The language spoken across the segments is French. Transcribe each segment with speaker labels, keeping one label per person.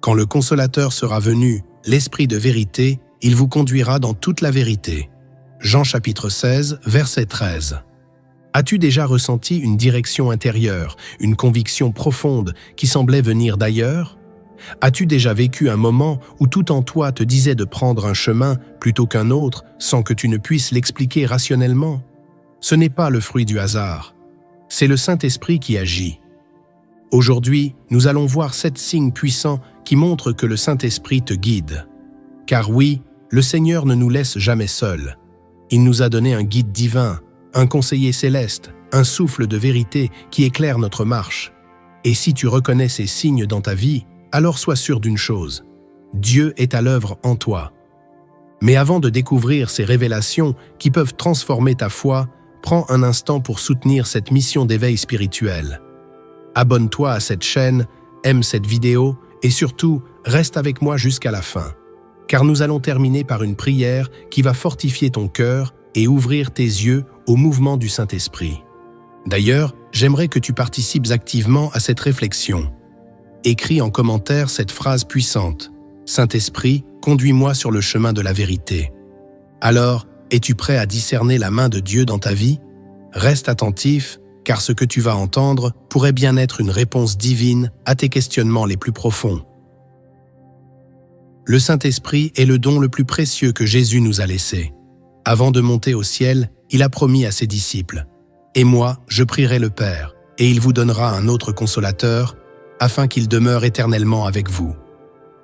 Speaker 1: Quand le Consolateur sera venu, l'Esprit de vérité, il vous conduira dans toute la vérité. Jean chapitre 16, verset 13. As-tu déjà ressenti une direction intérieure, une conviction profonde qui semblait venir d'ailleurs? As-tu déjà vécu un moment où tout en toi te disait de prendre un chemin plutôt qu'un autre sans que tu ne puisses l'expliquer rationnellement? Ce n'est pas le fruit du hasard. C'est le Saint-Esprit qui agit. Aujourd'hui, nous allons voir 7 signes puissants qui montrent que le Saint-Esprit te guide. Car oui, le Seigneur ne nous laisse jamais seuls. Il nous a donné un guide divin, un conseiller céleste, un souffle de vérité qui éclaire notre marche. Et si tu reconnais ces signes dans ta vie, alors sois sûr d'une chose, Dieu est à l'œuvre en toi. Mais avant de découvrir ces révélations qui peuvent transformer ta foi, prends un instant pour soutenir cette mission d'éveil spirituel. Abonne-toi à cette chaîne, aime cette vidéo et surtout, reste avec moi jusqu'à la fin. Car nous allons terminer par une prière qui va fortifier ton cœur et ouvrir tes yeux au mouvement du Saint-Esprit. D'ailleurs, j'aimerais que tu participes activement à cette réflexion. Écris en commentaire cette phrase puissante. Saint-Esprit, conduis-moi sur le chemin de la vérité. Alors, es-tu prêt à discerner la main de Dieu dans ta vie? Reste attentif, car ce que tu vas entendre pourrait bien être une réponse divine à tes questionnements les plus profonds. Le Saint-Esprit est le don le plus précieux que Jésus nous a laissé. Avant de monter au ciel, il a promis à ses disciples « Et moi, je prierai le Père, et il vous donnera un autre consolateur, afin qu'il demeure éternellement avec vous.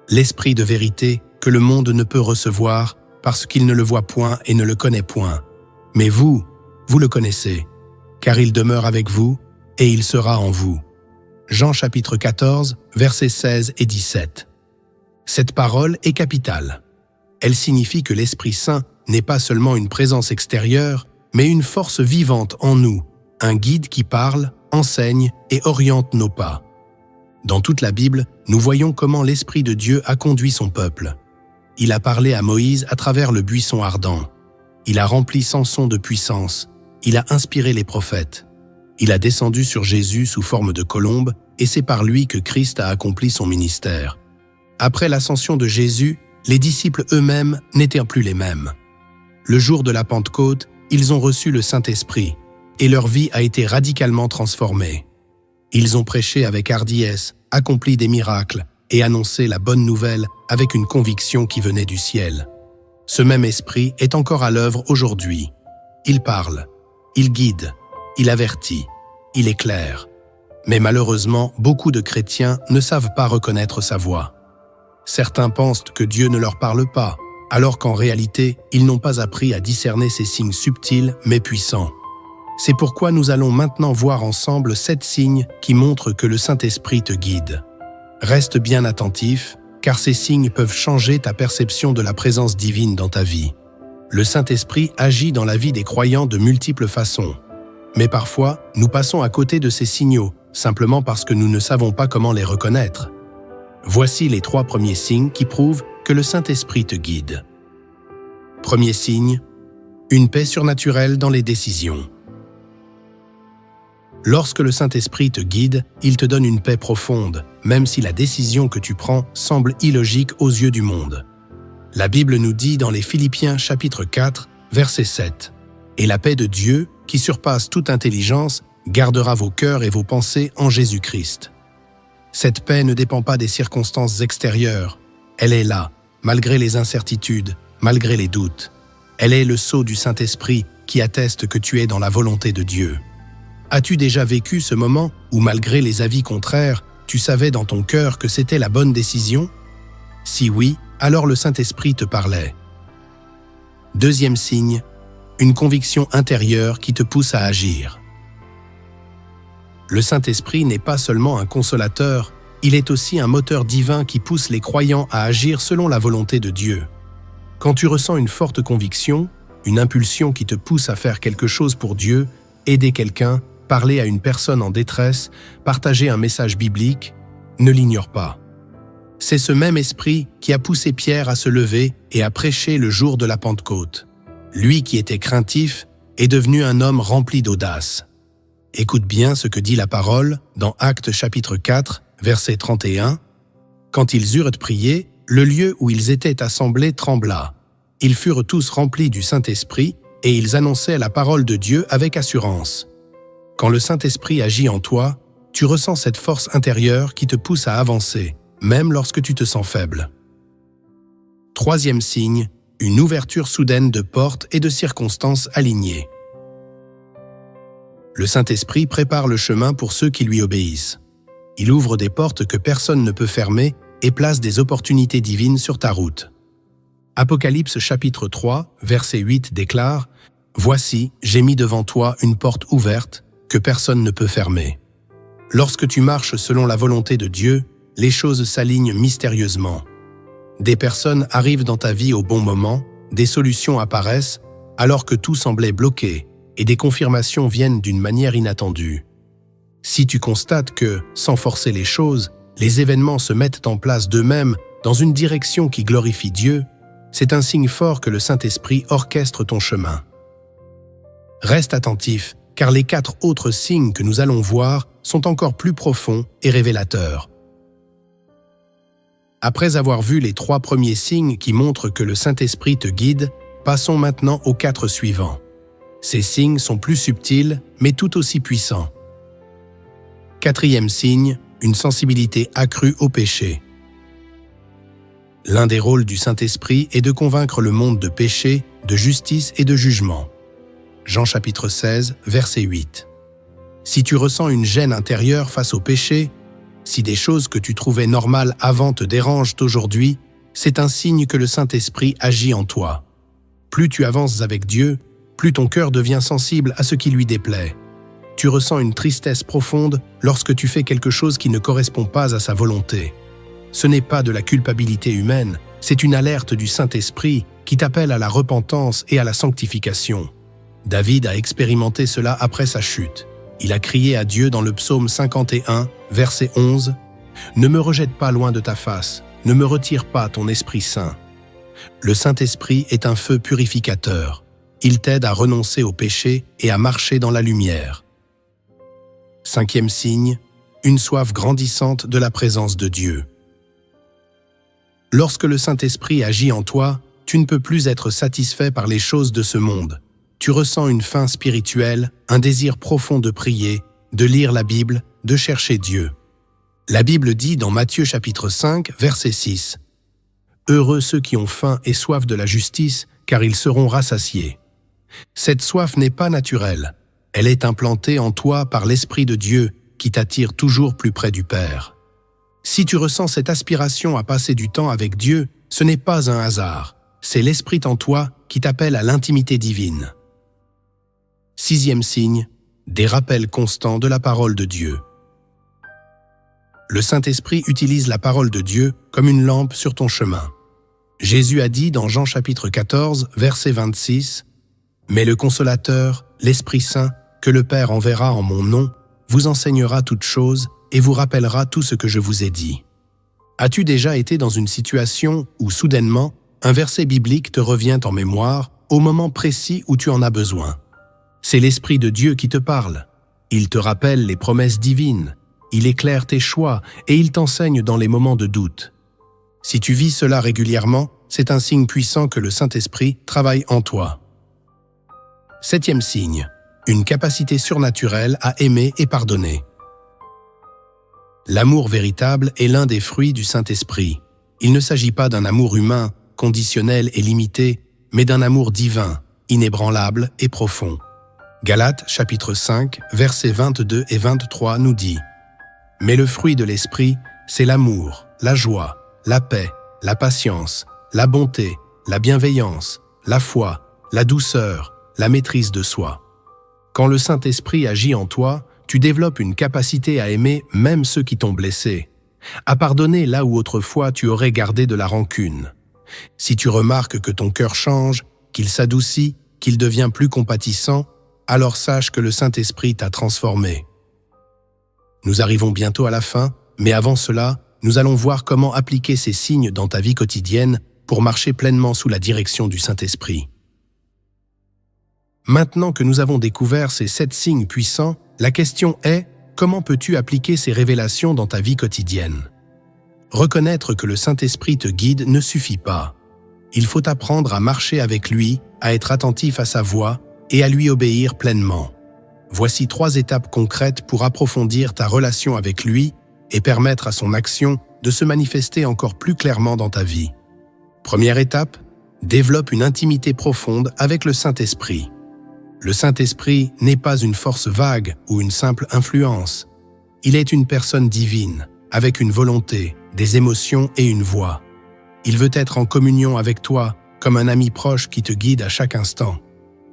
Speaker 1: L'Esprit de vérité que le monde ne peut recevoir, parce qu'il ne le voit point et ne le connaît point. Mais vous, vous le connaissez, car il demeure avec vous, et il sera en vous. » Jean chapitre 14, versets 16 et 17. Cette parole est capitale. Elle signifie que l'Esprit Saint n'est pas seulement une présence extérieure, mais une force vivante en nous, un guide qui parle, enseigne et oriente nos pas. Dans toute la Bible, nous voyons comment l'Esprit de Dieu a conduit son peuple. Il a parlé à Moïse à travers le buisson ardent. Il a rempli Samson de puissance. Il a inspiré les prophètes. Il a descendu sur Jésus sous forme de colombe et c'est par lui que Christ a accompli son ministère. Après l'ascension de Jésus, les disciples eux-mêmes n'étaient plus les mêmes. Le jour de la Pentecôte, ils ont reçu le Saint-Esprit et leur vie a été radicalement transformée. Ils ont prêché avec hardiesse, accompli des miracles et annoncé la bonne nouvelle avec une conviction qui venait du ciel. Ce même esprit est encore à l'œuvre aujourd'hui. Il parle, il guide, il avertit, il éclaire. Mais malheureusement, beaucoup de chrétiens ne savent pas reconnaître sa voix. Certains pensent que Dieu ne leur parle pas, alors qu'en réalité, ils n'ont pas appris à discerner ces signes subtils mais puissants. C'est pourquoi nous allons maintenant voir ensemble 7 signes qui montrent que le Saint-Esprit te guide. Reste bien attentif, car ces signes peuvent changer ta perception de la présence divine dans ta vie. Le Saint-Esprit agit dans la vie des croyants de multiples façons. Mais parfois, nous passons à côté de ces signaux, simplement parce que nous ne savons pas comment les reconnaître. Voici les 3 premiers signes qui prouvent que le Saint-Esprit te guide. Premier signe, une paix surnaturelle dans les décisions. Lorsque le Saint-Esprit te guide, il te donne une paix profonde, même si la décision que tu prends semble illogique aux yeux du monde. La Bible nous dit dans les Philippiens chapitre 4, verset 7, « Et la paix de Dieu, qui surpasse toute intelligence, gardera vos cœurs et vos pensées en Jésus-Christ. » Cette paix ne dépend pas des circonstances extérieures. Elle est là, malgré les incertitudes, malgré les doutes. Elle est le sceau du Saint-Esprit qui atteste que tu es dans la volonté de Dieu. As-tu déjà vécu ce moment où, malgré les avis contraires, tu savais dans ton cœur que c'était la bonne décision? Si oui, alors le Saint-Esprit te parlait. Deuxième signe, une conviction intérieure qui te pousse à agir. Le Saint-Esprit n'est pas seulement un consolateur, il est aussi un moteur divin qui pousse les croyants à agir selon la volonté de Dieu. Quand tu ressens une forte conviction, une impulsion qui te pousse à faire quelque chose pour Dieu, aider quelqu'un, parler à une personne en détresse, partager un message biblique, ne l'ignore pas. C'est ce même esprit qui a poussé Pierre à se lever et à prêcher le jour de la Pentecôte. Lui qui était craintif est devenu un homme rempli d'audace. Écoute bien ce que dit la parole dans Actes chapitre 4, verset 31. « Quand ils eurent prié, le lieu où ils étaient assemblés trembla. Ils furent tous remplis du Saint-Esprit et ils annonçaient la parole de Dieu avec assurance. Quand le Saint-Esprit agit en toi, tu ressens cette force intérieure qui te pousse à avancer, même lorsque tu te sens faible. Troisième signe, une ouverture soudaine de portes et de circonstances alignées. Le Saint-Esprit prépare le chemin pour ceux qui lui obéissent. Il ouvre des portes que personne ne peut fermer et place des opportunités divines sur ta route. Apocalypse chapitre 3, verset 8 déclare « Voici, j'ai mis devant toi une porte ouverte que personne ne peut fermer. » Lorsque tu marches selon la volonté de Dieu, les choses s'alignent mystérieusement. Des personnes arrivent dans ta vie au bon moment, des solutions apparaissent alors que tout semblait bloqué et des confirmations viennent d'une manière inattendue. Si tu constates que, sans forcer les choses, les événements se mettent en place d'eux-mêmes dans une direction qui glorifie Dieu, c'est un signe fort que le Saint-Esprit orchestre ton chemin. Reste attentif, car les 4 autres signes que nous allons voir sont encore plus profonds et révélateurs. Après avoir vu les 3 premiers signes qui montrent que le Saint-Esprit te guide, passons maintenant aux 4 suivants. Ces signes sont plus subtils, mais tout aussi puissants. 4e signe, une sensibilité accrue au péché. L'un des rôles du Saint-Esprit est de convaincre le monde de péché, de justice et de jugement. Jean chapitre 16, verset 8. Si tu ressens une gêne intérieure face au péché, si des choses que tu trouvais normales avant te dérangent aujourd'hui, c'est un signe que le Saint-Esprit agit en toi. Plus tu avances avec Dieu, plus ton cœur devient sensible à ce qui lui déplaît. Tu ressens une tristesse profonde lorsque tu fais quelque chose qui ne correspond pas à sa volonté. Ce n'est pas de la culpabilité humaine, c'est une alerte du Saint-Esprit qui t'appelle à la repentance et à la sanctification. David a expérimenté cela après sa chute. Il a crié à Dieu dans le psaume 51, verset 11 « Ne me rejette pas loin de ta face, ne me retire pas ton Esprit Saint. » Le Saint-Esprit est un feu purificateur. Il t'aide à renoncer au péché et à marcher dans la lumière. 5e signe, une soif grandissante de la présence de Dieu. Lorsque le Saint-Esprit agit en toi, tu ne peux plus être satisfait par les choses de ce monde. Tu ressens une faim spirituelle, un désir profond de prier, de lire la Bible, de chercher Dieu. La Bible dit dans Matthieu chapitre 5, verset 6 « Heureux ceux qui ont faim et soif de la justice, car ils seront rassasiés. » Cette soif n'est pas naturelle. Elle est implantée en toi par l'Esprit de Dieu qui t'attire toujours plus près du Père. Si tu ressens cette aspiration à passer du temps avec Dieu, ce n'est pas un hasard. C'est l'Esprit en toi qui t'appelle à l'intimité divine. 6e signe, des rappels constants de la parole de Dieu. Le Saint-Esprit utilise la parole de Dieu comme une lampe sur ton chemin. Jésus a dit dans Jean chapitre 14, verset 26, « Mais le Consolateur, l'Esprit Saint, que le Père enverra en mon nom, vous enseignera toutes choses et vous rappellera tout ce que je vous ai dit. » As-tu déjà été dans une situation où soudainement, un verset biblique te revient en mémoire au moment précis où tu en as besoin? C'est l'Esprit de Dieu qui te parle. Il te rappelle les promesses divines, il éclaire tes choix et il t'enseigne dans les moments de doute. Si tu vis cela régulièrement, c'est un signe puissant que le Saint-Esprit travaille en toi. 7e signe, une capacité surnaturelle à aimer et pardonner. L'amour véritable est l'un des fruits du Saint-Esprit. Il ne s'agit pas d'un amour humain, conditionnel et limité, mais d'un amour divin, inébranlable et profond. Galates chapitre 5, versets 22 et 23 nous dit « Mais le fruit de l'Esprit, c'est l'amour, la joie, la paix, la patience, la bonté, la bienveillance, la foi, la douceur, la maîtrise de soi. » Quand le Saint-Esprit agit en toi, tu développes une capacité à aimer même ceux qui t'ont blessé, à pardonner là où autrefois tu aurais gardé de la rancune. Si tu remarques que ton cœur change, qu'il s'adoucit, qu'il devient plus compatissant, alors sache que le Saint-Esprit t'a transformé. Nous arrivons bientôt à la fin, mais avant cela, nous allons voir comment appliquer ces signes dans ta vie quotidienne pour marcher pleinement sous la direction du Saint-Esprit. Maintenant que nous avons découvert ces 7 signes puissants, la question est, comment peux-tu appliquer ces révélations dans ta vie quotidienne? Reconnaître que le Saint-Esprit te guide ne suffit pas. Il faut apprendre à marcher avec lui, à être attentif à sa voix et à lui obéir pleinement. Voici 3 étapes concrètes pour approfondir ta relation avec lui et permettre à son action de se manifester encore plus clairement dans ta vie. Première étape, développe une intimité profonde avec le Saint-Esprit. Le Saint-Esprit n'est pas une force vague ou une simple influence. Il est une personne divine, avec une volonté, des émotions et une voix. Il veut être en communion avec toi, comme un ami proche qui te guide à chaque instant.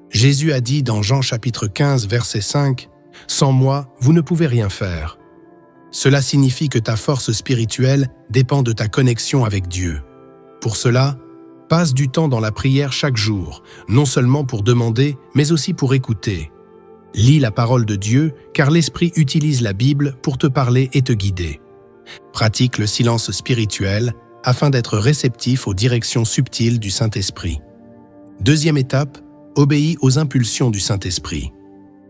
Speaker 1: Jésus a dit dans Jean chapitre 15, verset 5, « Sans moi, vous ne pouvez rien faire ». Cela signifie que ta force spirituelle dépend de ta connexion avec Dieu. Pour cela, passe du temps dans la prière chaque jour, non seulement pour demander, mais aussi pour écouter. Lis la parole de Dieu, car l'Esprit utilise la Bible pour te parler et te guider. Pratique le silence spirituel afin d'être réceptif aux directions subtiles du Saint-Esprit. Deuxième étape, obéis aux impulsions du Saint-Esprit.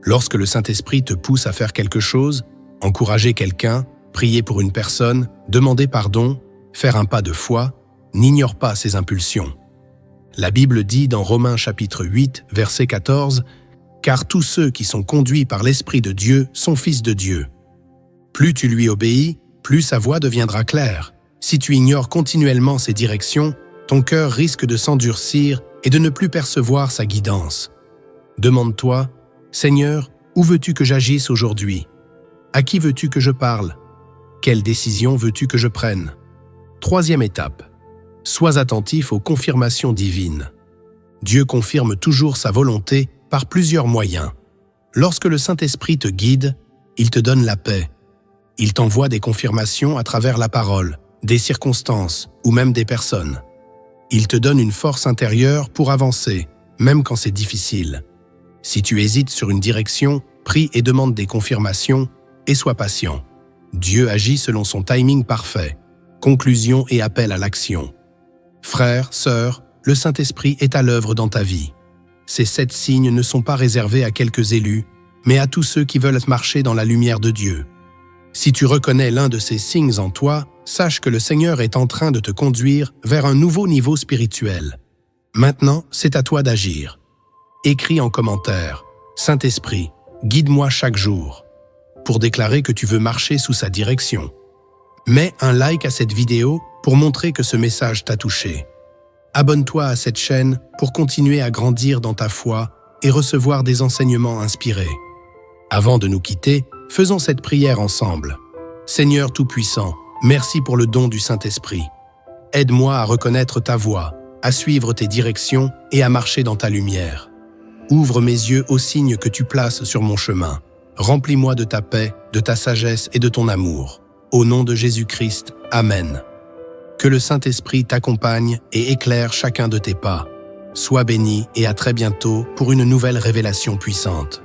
Speaker 1: Lorsque le Saint-Esprit te pousse à faire quelque chose, encourager quelqu'un, prier pour une personne, demander pardon, faire un pas de foi, n'ignore pas ces impulsions. La Bible dit dans Romains chapitre 8, verset 14, « Car tous ceux qui sont conduits par l'Esprit de Dieu sont fils de Dieu. » Plus tu lui obéis, plus sa voix deviendra claire. Si tu ignores continuellement ses directions, ton cœur risque de s'endurcir et de ne plus percevoir sa guidance. Demande-toi, « Seigneur, où veux-tu que j'agisse aujourd'hui? À qui veux-tu que je parle? Quelle décision veux-tu que je prenne ?» Troisième étape. Sois attentif aux confirmations divines. Dieu confirme toujours sa volonté par plusieurs moyens. Lorsque le Saint-Esprit te guide, il te donne la paix. Il t'envoie des confirmations à travers la parole, des circonstances ou même des personnes. Il te donne une force intérieure pour avancer, même quand c'est difficile. Si tu hésites sur une direction, prie et demande des confirmations et sois patient. Dieu agit selon son timing parfait. Conclusion et appel à l'action. Frères, sœurs, le Saint-Esprit est à l'œuvre dans ta vie. Ces 7 signes ne sont pas réservés à quelques élus, mais à tous ceux qui veulent marcher dans la lumière de Dieu. Si tu reconnais l'un de ces signes en toi, sache que le Seigneur est en train de te conduire vers un nouveau niveau spirituel. Maintenant, c'est à toi d'agir. Écris en commentaire « Saint-Esprit, guide-moi chaque jour » pour déclarer que tu veux marcher sous sa direction. Mets un like à cette vidéo pour montrer que ce message t'a touché. Abonne-toi à cette chaîne pour continuer à grandir dans ta foi et recevoir des enseignements inspirés. Avant de nous quitter, faisons cette prière ensemble. Seigneur Tout-Puissant, merci pour le don du Saint-Esprit. Aide-moi à reconnaître ta voix, à suivre tes directions et à marcher dans ta lumière. Ouvre mes yeux aux signes que tu places sur mon chemin. Remplis-moi de ta paix, de ta sagesse et de ton amour. Au nom de Jésus-Christ, Amen. Que le Saint-Esprit t'accompagne et éclaire chacun de tes pas. Sois béni et à très bientôt pour une nouvelle révélation puissante.